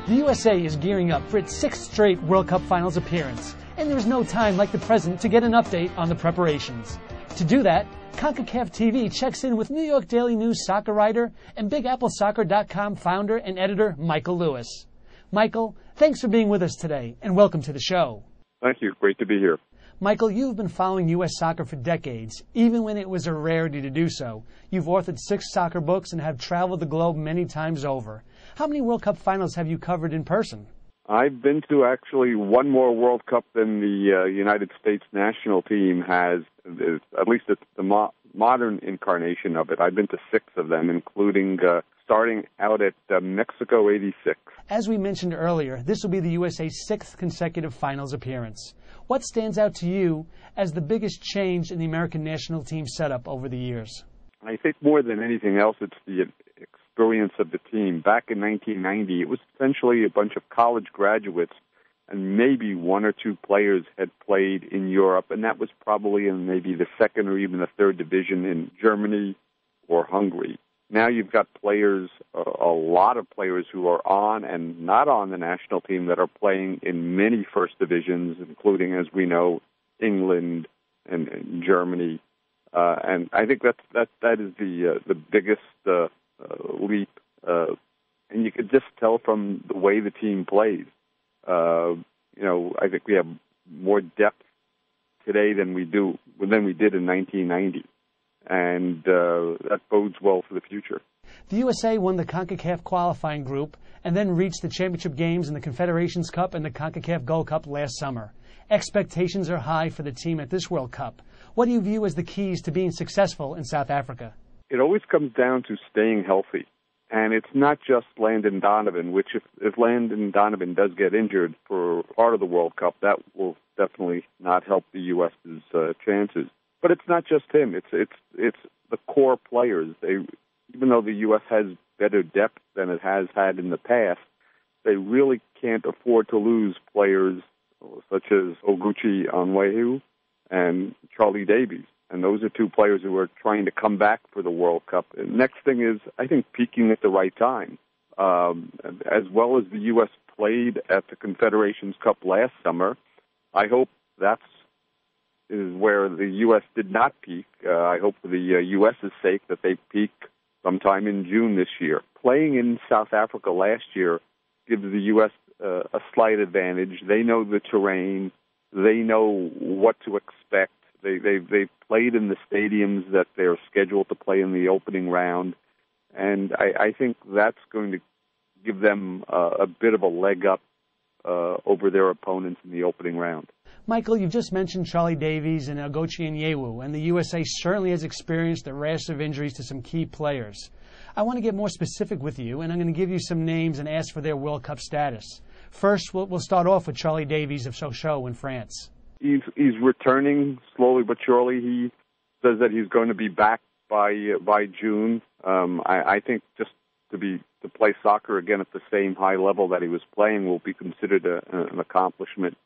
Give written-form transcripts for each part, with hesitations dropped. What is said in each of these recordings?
The USA is gearing up for its sixth straight World Cup Finals appearance, and there's no time like the present to get an update on the preparations. To do that, CONCACAF TV checks in with New York Daily News soccer writer and BigAppleSoccer.com founder and editor Michael Lewis. Michael, thanks for being with us today, and welcome to the show. Thank you. Great to be here. Michael, you've been following U.S. soccer for decades, even when it was a rarity to do so. You've authored 6 soccer books and have traveled the globe many times over. How many World Cup finals have you covered in person? I've been to actually one more World Cup than the United States national team has, at least it's the modern incarnation of it. I've been to 6 of them, including starting out at Mexico '86. As we mentioned earlier, this will be the USA's 6th consecutive finals appearance. What stands out to you as the biggest change in the American national team setup over the years? I think more than anything else, it's the experience of the team. Back in 1990, it was essentially a bunch of college graduates, and maybe 1 or 2 players had played in Europe, and that was probably in maybe the 2nd or even the 3rd division in Germany or Hungary. Now you've got players, a lot of players who are on and not on the national team that are playing in many first divisions, including, as we know, England and Germany. And I think that is the biggest leap. And you could just tell from the way the team plays. I think we have more depth today than we did in 1990. And that bodes well for the future. The USA won the CONCACAF qualifying group and then reached the championship games in the Confederations Cup and the CONCACAF Gold Cup last summer. Expectations are high for the team at this World Cup. What do you view as the keys to being successful in South Africa? It always comes down to staying healthy. And it's not just Landon Donovan, which if Landon Donovan does get injured for part of the World Cup, that will definitely not help the U.S.'s chances. But it's not just him. It's the core players. Even though the U.S. has better depth than it has had in the past, they really can't afford to lose players such as Oguchi Onyewu and Charlie Davies. And those are 2 players who are trying to come back for the World Cup. And next thing is, I think, peaking at the right time. As well as the U.S. played at the Confederations Cup last summer, I hope is where the U.S. did not peak. I hope for the U.S.'s sake that they peak sometime in June this year. Playing in South Africa last year gives the U.S. A slight advantage. They know the terrain. They know what to expect. They've played in the stadiums that they're scheduled to play in the opening round, and I think that's going to give them a bit of a leg up over their opponents in the opening round. Michael, you've just mentioned Charlie Davies and Oguchi Onyewu, and the USA certainly has experienced a rash of injuries to some key players. I want to get more specific with you, and I'm going to give you some names and ask for their World Cup status. First, we'll start off with Charlie Davies of Sochaux in France. He's returning slowly but surely. He says that he's going to be back by June. I think just to play soccer again at the same high level that he was playing will be considered an accomplishment.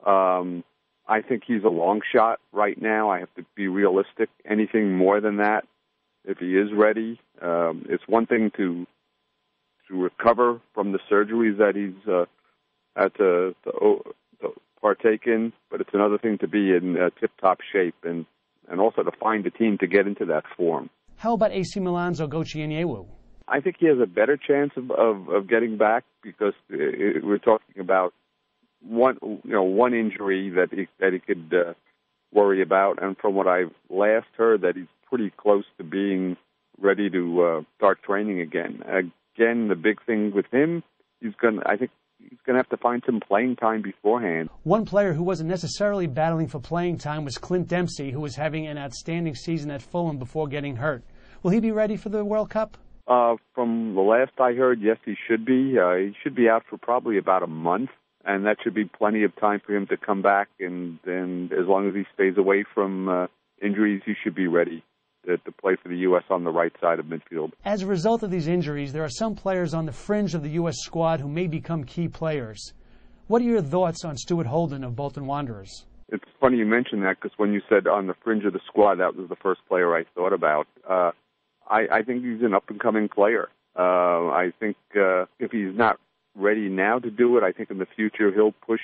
I think he's a long shot right now. I have to be realistic. Anything more than that, if he is ready, it's one thing to recover from the surgeries that he's had to partake in, but it's another thing to be in tip-top shape and also to find a team to get into that form. How about AC Milan's Oguchi Onyewu? I think he has a better chance of getting back because we're talking about one injury that he could worry about, and from what I've last heard, that he's pretty close to being ready to start training again. Again, the big thing with him, I think he's going to have to find some playing time beforehand. One player who wasn't necessarily battling for playing time was Clint Dempsey, who was having an outstanding season at Fulham before getting hurt. Will he be ready for the World Cup? From the last I heard, yes, he should be. He should be out for probably about a month, and that should be plenty of time for him to come back. And as long as he stays away from injuries, he should be ready to play for the U.S. on the right side of midfield. As a result of these injuries, there are some players on the fringe of the U.S. squad who may become key players. What are your thoughts on Stuart Holden of Bolton Wanderers? It's funny you mentioned that because when you said on the fringe of the squad, that was the first player I thought about. I think he's an up-and-coming player. I think if he's not ready now to do it. I think in the future he'll push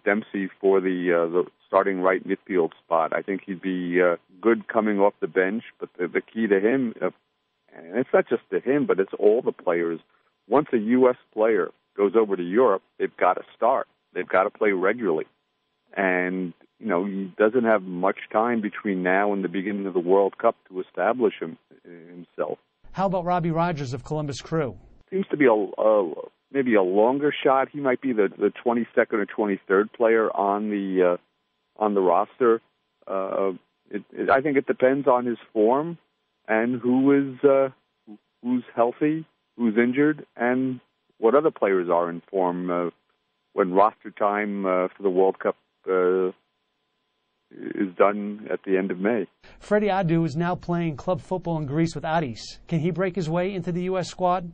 Dempsey for the starting right midfield spot. I think he'd be good coming off the bench, but the key to him, and it's not just to him, but it's all the players. Once a U.S. player goes over to Europe, they've got to start. They've got to play regularly. And, you know, he doesn't have much time between now and the beginning of the World Cup to establish himself. How about Robbie Rogers of Columbus Crew? Seems to be maybe a longer shot. He might be the 22nd or 23rd player on the roster. I think it depends on his form and who's healthy, who's injured, and what other players are in form when roster time for the World Cup is done at the end of May. Freddie Adu is now playing club football in Greece with Aris. Can he break his way into the U.S. squad?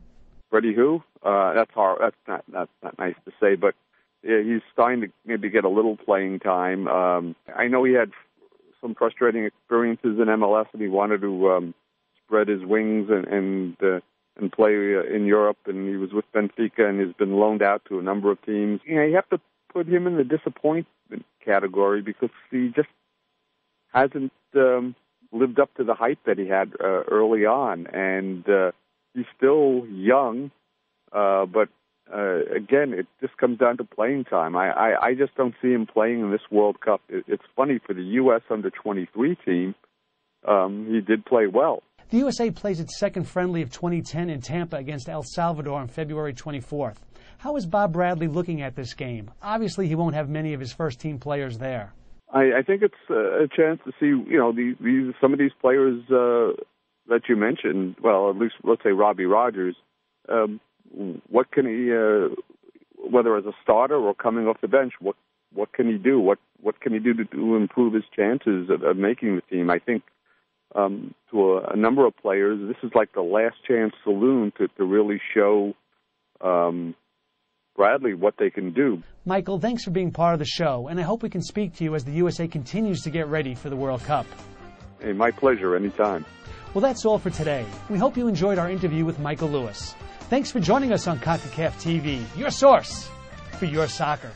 Freddie who? That's hard. That's not nice to say, but yeah, he's starting to maybe get a little playing time. I know he had some frustrating experiences in MLS, and he wanted to spread his wings and play in Europe. And he was with Benfica, and he's been loaned out to a number of teams. You know, you have to put him in the disappointment category because he just hasn't lived up to the hype that he had early on, and he's still young, but again, it just comes down to playing time. I just don't see him playing in this World Cup. It's funny, for the U.S. under-23 team, he did play well. The USA plays its second friendly of 2010 in Tampa against El Salvador on February 24th. How is Bob Bradley looking at this game? Obviously, he won't have many of his first-team players there. I think it's a chance to see, you know, some of these players that you mentioned. Well, at least let's say Robbie Rogers. What can he, whether as a starter or coming off the bench, what can he do? What can he do to improve his chances of making the team? I think to a number of players, this is like the last chance saloon to really show Bradley what they can do. Michael, thanks for being part of the show, and I hope we can speak to you as the USA continues to get ready for the World Cup. Hey, my pleasure, anytime. Well, that's all for today. We hope you enjoyed our interview with Michael Lewis. Thanks for joining us on CONCACAF TV, your source for your soccer.